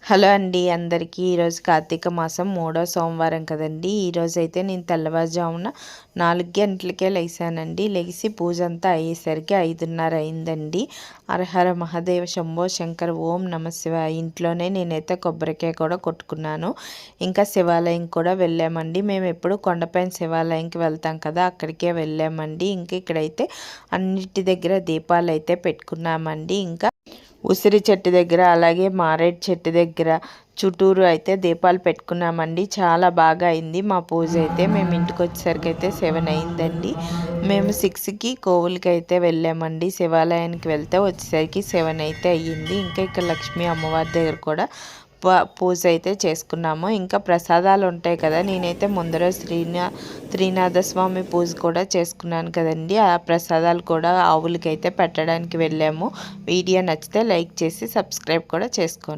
Hello అండి అందరికీ ఈరోజు కార్తీక మాసం 3వ సోమవారం కదండి. ఈరోజైతే నేను తెల్లవారుజామున 4 గంటలకే లేసానండి. లెగిసి పూజ అంతా అయ్యేసరికి 5:30 అయిందండి. హరహర మహాదేవ శంభో శంకర్ ఓం నమ శివాయ. ఇంట్లోనే నేనైతే కొబ్బరికాయ కూడా కొట్టుకున్నాను. ఇంకా శివాలయం కూడా వెళ్ళామండి. మేము ఎప్పుడు కొండపైన శివాలయంకి వెళ్తాం కదా, అక్కడికే వెళ్ళామండి. ఇంకా ఇక్కడైతే అన్నిటి దగ్గర దీపాలు అయితే పెట్టుకున్నామండి. ఇంకా ఉసిరి చెట్టు దగ్గర, అలాగే మారేడు చెట్టు దగ్గర చుట్టూరు అయితే దీపాలు పెట్టుకున్నామండి. చాలా బాగా అయింది మా పూజ అయితే. మేము ఇంటికి వచ్చేసరికి అయితే 7 అయిందండి. మేము 6కి కోవులకి అయితే వెళ్ళామండి. శివాలయానికి వెళ్తే వచ్చేసరికి 7 అయితే అయ్యింది. ఇంకా ఇక్కడ లక్ష్మీ అమ్మవారి దగ్గర కూడా పూజ అయితే చేసుకున్నాము. ఇంకా ప్రసాదాలు ఉంటాయి కదా, నేనైతే ముందర శ్రీనాథ స్వామి పూజ కూడా చేసుకున్నాను కదండి. ఆ ప్రసాదాలు కూడా ఆవులకైతే పెట్టడానికి వెళ్ళాము. వీడియో నచ్చితే లైక్ చేసి సబ్స్క్రైబ్ కూడా చేసుకోండి.